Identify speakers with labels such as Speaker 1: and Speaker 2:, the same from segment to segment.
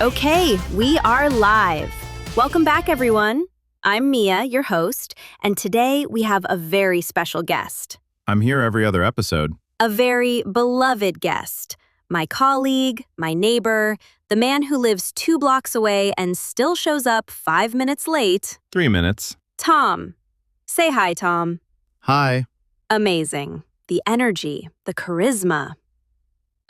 Speaker 1: Okay, we are live. Welcome back, everyone. I'm Mia, your host, and today we have a very special guest.
Speaker 2: I'm here every other episode.
Speaker 1: A very beloved guest. My colleague, my neighbor, the man who lives 2 blocks away and still shows up 5 minutes late.
Speaker 2: 3 minutes.
Speaker 1: Tom. Say hi, Tom.
Speaker 2: Hi.
Speaker 1: Amazing. The energy, the charisma.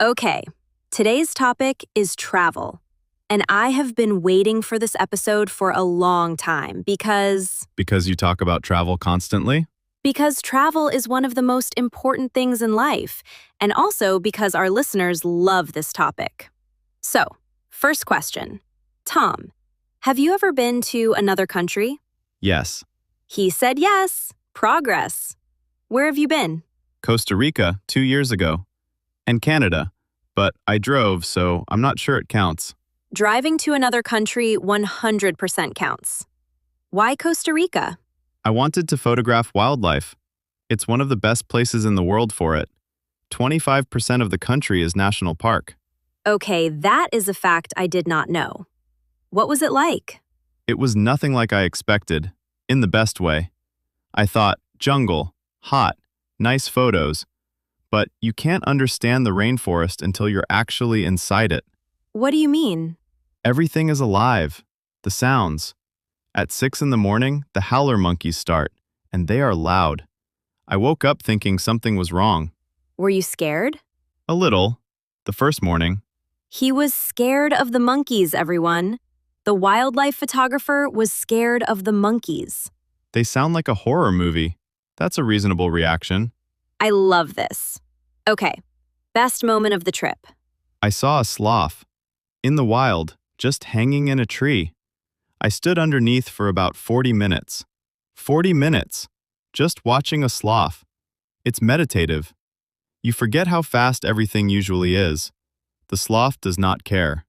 Speaker 1: Okay, today's topic is travel. And I have been waiting for this episode for a long time because
Speaker 2: Because you talk about travel constantly?
Speaker 1: travel is one of the most important things in life, and also because our listeners love this topic. So, first question. Tom, have you ever been to another country?
Speaker 2: Yes.
Speaker 1: He said yes. Progress. Where have you been?
Speaker 2: Costa Rica 2 years ago. And Canada. But I drove, so I'm not sure it counts.
Speaker 1: Driving to another country 100% counts. Why Costa Rica?
Speaker 2: I wanted to photograph wildlife. It's one of the best places in the world for it. 25% of the country is national park.
Speaker 1: Okay, that is a fact I did not know. What was it like?
Speaker 2: It was nothing like I expected, in the best way. I thought, jungle, hot, nice photos. But you can't understand the rainforest until you're actually inside it.
Speaker 1: What do you mean?
Speaker 2: Everything is alive. The sounds. At 6 in the morning, the howler monkeys start, and they are loud. I woke up thinking something was wrong.
Speaker 1: Were you scared?
Speaker 2: A little. The first morning.
Speaker 1: He was scared of the monkeys, everyone. The wildlife photographer was scared of the monkeys.
Speaker 2: They sound like a horror movie. That's a reasonable reaction.
Speaker 1: I love this. Okay, best moment of the trip.
Speaker 2: I saw a sloth. In the wild, just hanging in a tree. I stood underneath for about 40 minutes. 40 minutes! Just watching a sloth. It's meditative. You forget how fast everything usually is. The sloth does not care.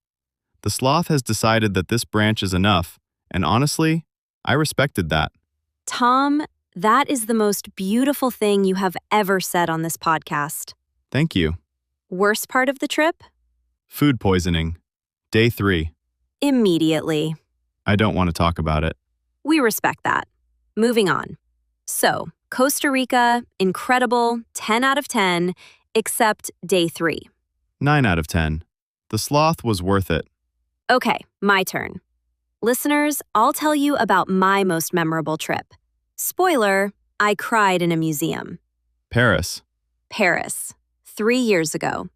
Speaker 2: The sloth has decided that this branch is enough, and honestly, I respected that.
Speaker 1: Tom, that is the most beautiful thing you have ever said on this podcast.
Speaker 2: Thank you.
Speaker 1: Worst part of the trip?
Speaker 2: Food poisoning. Day 3.
Speaker 1: Immediately.
Speaker 2: I don't want to talk about it.
Speaker 1: We respect that. Moving on. So, Costa Rica, incredible, 10 out of 10, except day 3.
Speaker 2: 9 out of 10. The sloth was worth it.
Speaker 1: Okay, my turn. Listeners, I'll tell you about my most memorable trip. Spoiler, I cried in a museum.
Speaker 2: Paris.
Speaker 1: Paris, 3 years ago.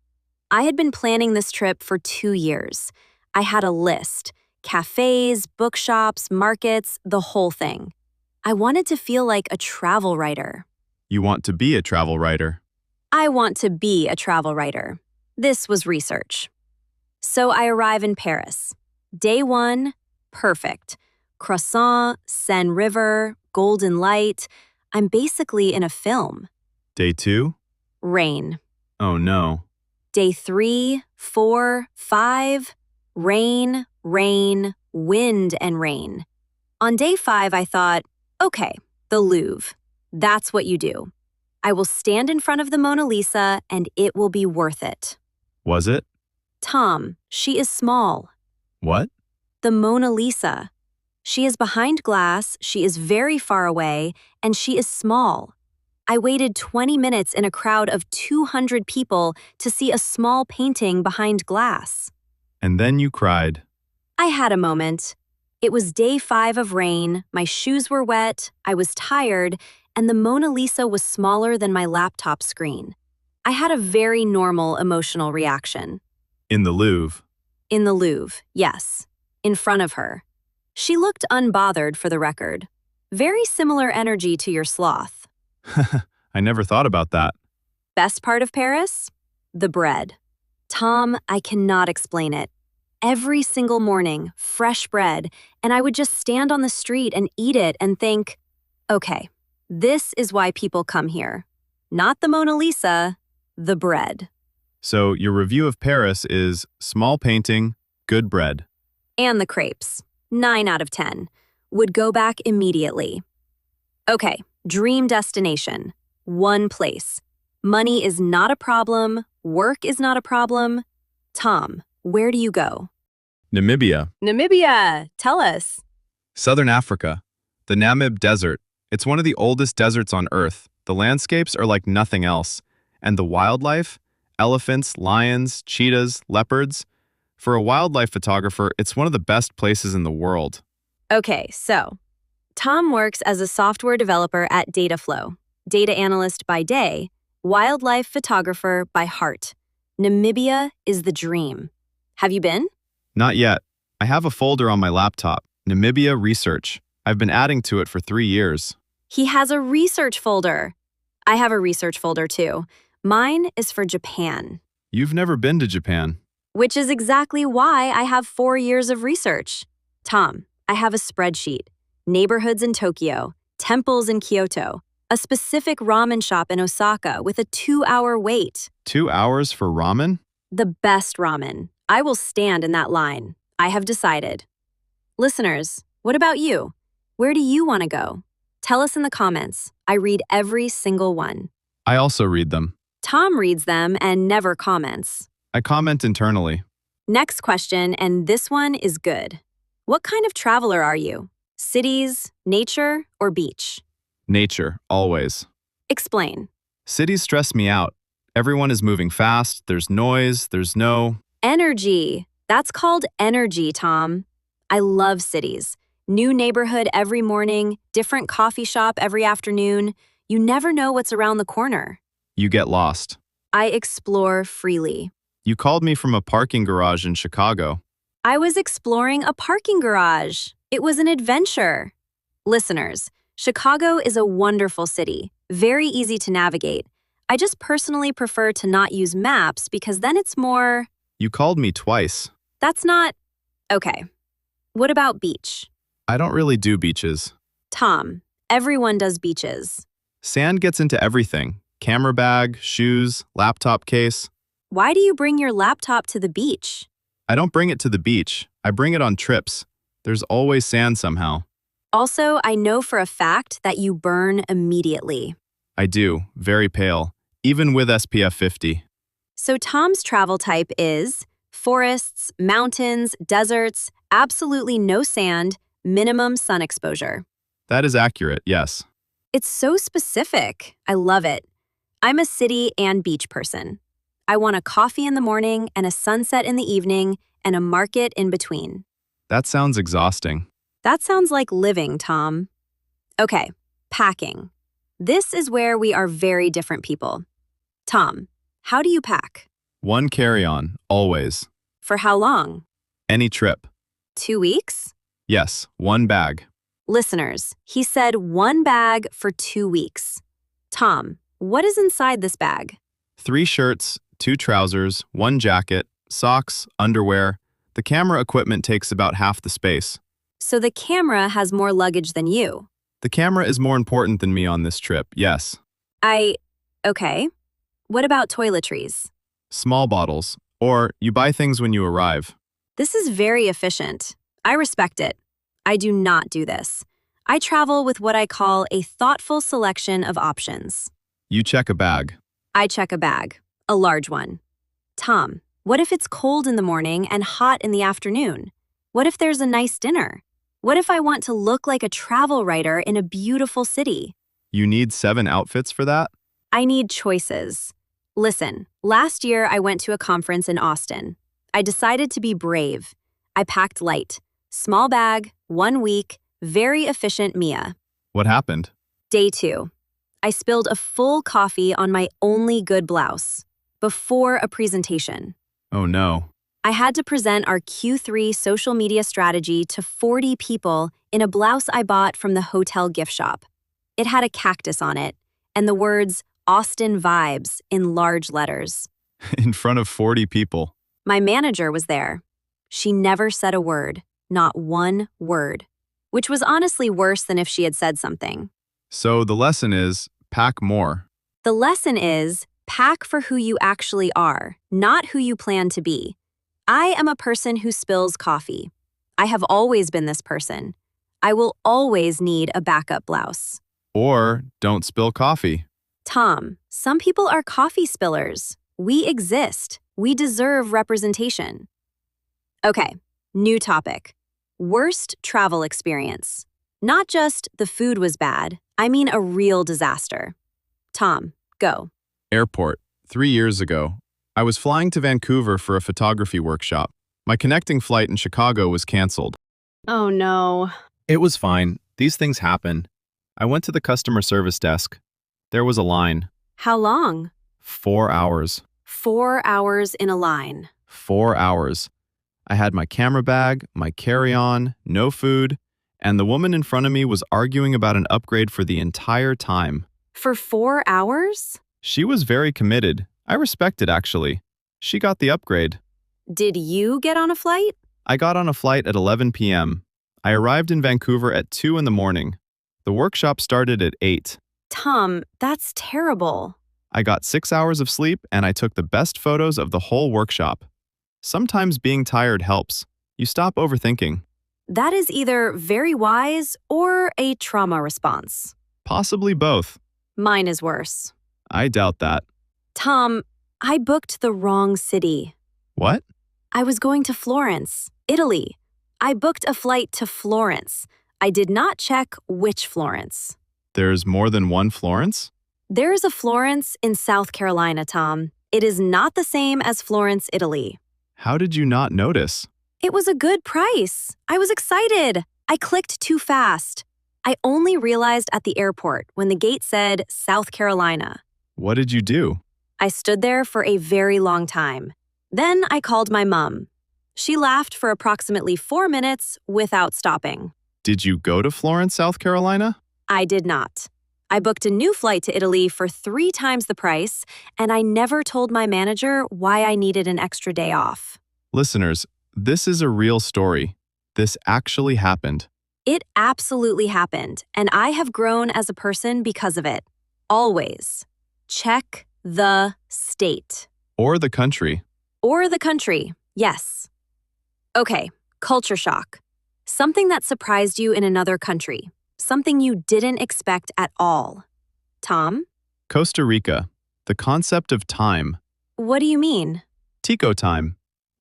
Speaker 1: I had been planning this trip for 2 years. I had a list. Cafes, bookshops, markets, the whole thing. I wanted to feel like a travel writer.
Speaker 2: You want to be a travel writer.
Speaker 1: I want to be a travel writer. This was research. So I arrive in Paris. Day 1, perfect. Croissant, Seine River, golden light. I'm basically in a film.
Speaker 2: Day 2?
Speaker 1: Rain.
Speaker 2: Oh no.
Speaker 1: Day 3, 4, 5, rain, rain, wind, and rain. On day 5, I thought, okay, the Louvre. That's what you do. I will stand in front of the Mona Lisa and it will be worth it.
Speaker 2: Was it?
Speaker 1: Tom, she is small.
Speaker 2: What?
Speaker 1: The Mona Lisa. She is behind glass, she is very far away, and she is small. I waited 20 minutes in a crowd of 200 people to see a small painting behind glass.
Speaker 2: And then you cried.
Speaker 1: I had a moment. It was day 5 of rain, my shoes were wet, I was tired, and the Mona Lisa was smaller than my laptop screen. I had a very normal emotional reaction.
Speaker 2: In the Louvre.
Speaker 1: In the Louvre, yes. In front of her. She looked unbothered, for the record. Very similar energy to your sloth.
Speaker 2: I never thought about that.
Speaker 1: Best part of Paris? The bread. Tom, I cannot explain it. Every single morning, fresh bread, and I would just stand on the street and eat it and think, okay, this is why people come here. Not the Mona Lisa, the bread.
Speaker 2: So your review of Paris is small painting, good bread.
Speaker 1: And the crepes. 9 out of 10. Would go back immediately. Okay, dream destination. One place. Money is not a problem. Work is not a problem. Tom, where do you go?
Speaker 2: Namibia.
Speaker 1: Namibia, tell us.
Speaker 2: Southern Africa. The Namib Desert. It's one of the oldest deserts on Earth. The landscapes are like nothing else. And the wildlife? Elephants, lions, cheetahs, leopards. For a wildlife photographer, it's one of the best places in the world.
Speaker 1: Okay, so Tom works as a software developer at Dataflow, data analyst by day, wildlife photographer by heart. Namibia is the dream. Have you been?
Speaker 2: Not yet. I have a folder on my laptop, Namibia Research. I've been adding to it for 3 years.
Speaker 1: He has a research folder. I have a research folder too. Mine is for Japan,
Speaker 2: You've never been to Japan.
Speaker 1: which is exactly why I have 4 years of research. Tom, I have a spreadsheet. Neighborhoods in Tokyo, temples in Kyoto, a specific ramen shop in Osaka with a 2-hour wait.
Speaker 2: 2 hours for ramen?
Speaker 1: The best ramen. I will stand in that line. I have decided. Listeners, what about you? Where do you want to go? Tell us in the comments. I read every single one.
Speaker 2: I also read them.
Speaker 1: Tom reads them and never comments.
Speaker 2: I comment internally.
Speaker 1: Next question, and this one is good. What kind of traveler are you? Cities, nature, or beach?
Speaker 2: Nature, always.
Speaker 1: Explain.
Speaker 2: Cities stress me out. Everyone is moving fast, there's noise, there's no...
Speaker 1: Energy. That's called energy, Tom. I love cities. New neighborhood every morning, different coffee shop every afternoon. You never know what's around the corner.
Speaker 2: You get lost.
Speaker 1: I explore freely.
Speaker 2: You called me from a parking garage in Chicago.
Speaker 1: I was exploring a parking garage. It was an adventure. Listeners, Chicago is a wonderful city, very easy to navigate. I just personally prefer to not use maps because then it's more...
Speaker 2: You called me twice.
Speaker 1: That's not... Okay. What about beach?
Speaker 2: I don't really do beaches.
Speaker 1: Tom, everyone does beaches.
Speaker 2: Sand gets into everything. Camera bag, shoes, laptop case.
Speaker 1: Why do you bring your laptop to the beach?
Speaker 2: I don't bring it to the beach. I bring it on trips. There's always sand somehow.
Speaker 1: Also, I know for a fact that you burn immediately.
Speaker 2: I do, very pale, even with SPF 50.
Speaker 1: So Tom's travel type is forests, mountains, deserts, absolutely no sand, minimum sun exposure.
Speaker 2: That is accurate, yes.
Speaker 1: It's so specific. I love it. I'm a city and beach person. I want a coffee in the morning and a sunset in the evening and a market in between.
Speaker 2: That sounds exhausting.
Speaker 1: That sounds like living, Tom. Okay, packing. This is where we are very different people. Tom, how do you pack?
Speaker 2: One carry-on, always.
Speaker 1: For how long?
Speaker 2: Any trip.
Speaker 1: 2 weeks?
Speaker 2: Yes, one bag.
Speaker 1: Listeners, he said 1 bag for 2 weeks. Tom, what is inside this bag?
Speaker 2: 3 shirts, 2 trousers, 1 jacket, socks, underwear. The camera equipment takes about half the space.
Speaker 1: So the camera has more luggage than you.
Speaker 2: The camera is more important than me on this trip, yes.
Speaker 1: Okay. What about toiletries?
Speaker 2: Small bottles, or you buy things when you arrive.
Speaker 1: This is very efficient. I respect it. I do not do this. I travel with what I call a thoughtful selection of options.
Speaker 2: You check a bag.
Speaker 1: I check a bag, a large one. Tom, what if it's cold in the morning and hot in the afternoon? What if there's a nice dinner? What if I want to look like a travel writer in a beautiful city?
Speaker 2: You need 7 outfits for that?
Speaker 1: I need choices. Listen, last year I went to a conference in Austin. I decided to be brave. I packed light. Small bag, 1 week, very efficient Mia.
Speaker 2: What happened?
Speaker 1: Day 2. I spilled a full coffee on my only good blouse before a presentation.
Speaker 2: Oh no.
Speaker 1: I had to present our Q3 social media strategy to 40 people in a blouse I bought from the hotel gift shop. It had a cactus on it and the words Austin Vibes in large letters.
Speaker 2: In front of 40 people.
Speaker 1: My manager was there. She never said a word, not one word, which was honestly worse than if she had said something.
Speaker 2: So the lesson is, pack more.
Speaker 1: The lesson is, pack for who you actually are, not who you plan to be. I am a person who spills coffee. I have always been this person. I will always need a backup blouse.
Speaker 2: Or don't spill coffee.
Speaker 1: Tom, some people are coffee spillers. We exist. We deserve representation. Okay, New topic. Worst travel experience. Not just the food was bad, I mean a real disaster. Tom, go.
Speaker 2: Airport. 3 years ago, I was flying to Vancouver for a photography workshop. My connecting flight in Chicago was canceled.
Speaker 1: Oh no.
Speaker 2: It was fine. These things happen. I went to the customer service desk. There was a line.
Speaker 1: How long?
Speaker 2: 4 hours.
Speaker 1: 4 hours in a line.
Speaker 2: 4 hours. I had my camera bag, my carry-on, no food, and the woman in front of me was arguing about an upgrade for the entire time.
Speaker 1: For 4 hours?
Speaker 2: She was very committed. I respect it, actually. She got the upgrade.
Speaker 1: Did you get on a flight?
Speaker 2: I got on a flight at 11 p.m. I arrived in Vancouver at 2 in the morning. The workshop started at 8.
Speaker 1: Tom, that's terrible.
Speaker 2: I got 6 hours of sleep and I took the best photos of the whole workshop. Sometimes being tired helps. You stop overthinking.
Speaker 1: That is either very wise or a trauma response.
Speaker 2: Possibly both.
Speaker 1: Mine is worse.
Speaker 2: I doubt that.
Speaker 1: Tom, I booked the wrong city.
Speaker 2: What?
Speaker 1: I was going to Florence, Italy. I booked a flight to Florence. I did not check which Florence.
Speaker 2: There's more than one Florence?
Speaker 1: There is a Florence in South Carolina, Tom. It is not the same as Florence, Italy.
Speaker 2: How did you not notice?
Speaker 1: It was a good price. I was excited. I clicked too fast. I only realized at the airport when the gate said South Carolina.
Speaker 2: What did you do?
Speaker 1: I stood there for a very long time. Then I called my mom. She laughed for approximately 4 minutes without stopping.
Speaker 2: Did you go to Florence, South Carolina?
Speaker 1: I did not. I booked a new flight to Italy for 3 times the price, and I never told my manager why I needed an extra day off.
Speaker 2: Listeners, this is a real story. This actually happened.
Speaker 1: It absolutely happened, and I have grown as a person because of it. Always. Check the state.
Speaker 2: Or the country.
Speaker 1: Or the country, yes. Okay, culture shock. Something that surprised you in another country. Something you didn't expect at all. Tom?
Speaker 2: Costa Rica. The concept of time.
Speaker 1: What do you mean?
Speaker 2: Tico time.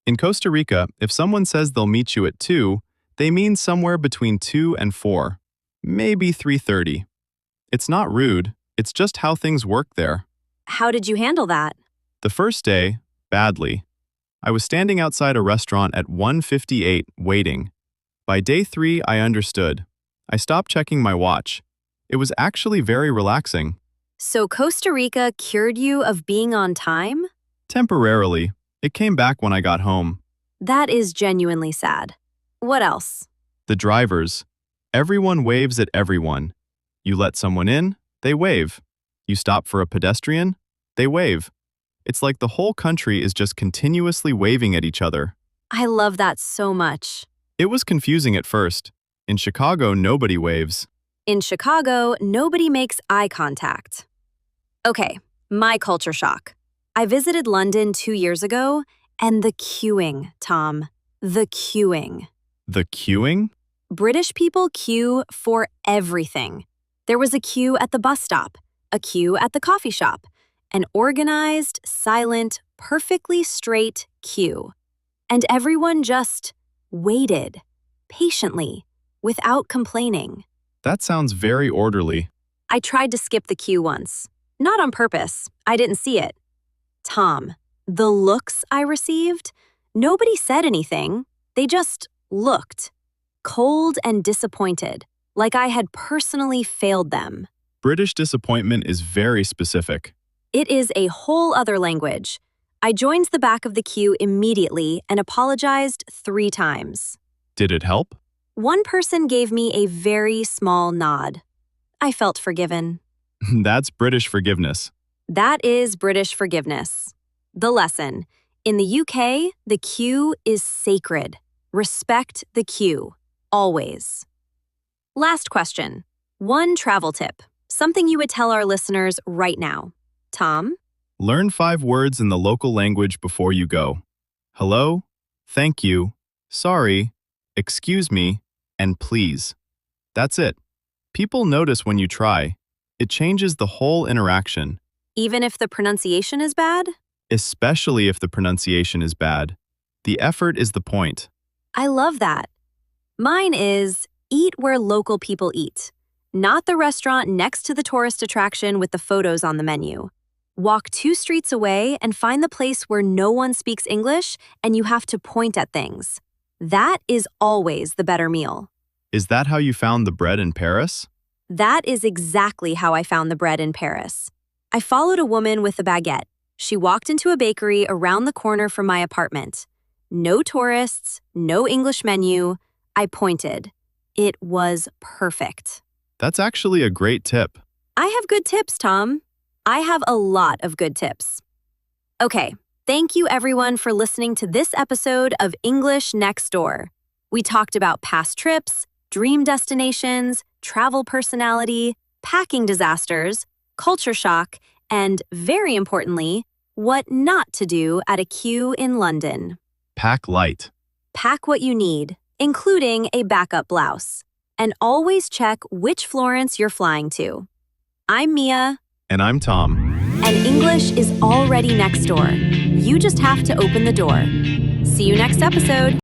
Speaker 2: In Costa Rica, if someone says they'll meet you at 2, they mean somewhere between 2 and 4. Maybe 3:30. It's not rude, it's just how things work there.
Speaker 1: How did you handle that?
Speaker 2: The first day, badly. I was standing outside a restaurant at 1:58 waiting. By day 3, I understood. I stopped checking my watch. It was actually very relaxing.
Speaker 1: So Costa Rica cured you of being on time?
Speaker 2: Temporarily. It came back when I got home.
Speaker 1: That is genuinely sad. What else?
Speaker 2: The drivers. Everyone waves at everyone. You let someone in, they wave. You stop for a pedestrian, they wave. It's like the whole country is just continuously waving at each other.
Speaker 1: I love that so much.
Speaker 2: It was confusing at first. In Chicago, nobody waves.
Speaker 1: In Chicago, nobody makes eye contact. Okay, my culture shock. I visited London 2 years ago, and the queuing, Tom. The queuing.
Speaker 2: The queuing?
Speaker 1: British people queue for everything. There was a queue at the bus stop, a queue at the coffee shop, an organized, silent, perfectly straight queue. And everyone just waited, patiently, without complaining.
Speaker 2: That sounds very orderly.
Speaker 1: I tried to skip the queue once. Not on purpose. I didn't see it. Tom, the looks I received, nobody said anything. They just looked. Cold and disappointed, like I had personally failed them.
Speaker 2: British disappointment is very specific.
Speaker 1: It is a whole other language. I joined the back of the queue immediately and apologized 3 times.
Speaker 2: Did it help?
Speaker 1: One person gave me a very small nod. I felt forgiven.
Speaker 2: That's British forgiveness.
Speaker 1: That is British forgiveness. The lesson. In the UK, the queue is sacred. Respect the queue. Always. Last question. One travel tip. Something you would tell our listeners right now. Tom?
Speaker 2: Learn 5 words in the local language before you go. Hello, thank you, sorry, excuse me, and please. That's it. People notice when you try. It changes the whole interaction.
Speaker 1: Even if the pronunciation is bad?
Speaker 2: Especially if the pronunciation is bad. The effort is the point.
Speaker 1: I love that. Mine is eat where local people eat, not the restaurant next to the tourist attraction with the photos on the menu. Walk 2 streets away and find the place where no one speaks English and you have to point at things. That is always the better meal.
Speaker 2: Is that how you found the bread in Paris?
Speaker 1: That is exactly how I found the bread in Paris. I followed a woman with a baguette. She walked into a bakery around the corner from my apartment. No tourists, no English menu. I pointed. It was perfect.
Speaker 2: That's actually a great tip.
Speaker 1: I have good tips, Tom. I have a lot of good tips. Okay, thank you everyone for listening to this episode of English Next Door. We talked about past trips, dream destinations, travel personality, packing disasters, culture shock, and very importantly, what not to do at a queue in London.
Speaker 2: Pack light.
Speaker 1: Pack what you need, including a backup blouse. And always check which Florence you're flying to. I'm Mia.
Speaker 2: And I'm Tom.
Speaker 1: And English is already next door. You just have to open the door. See you next episode.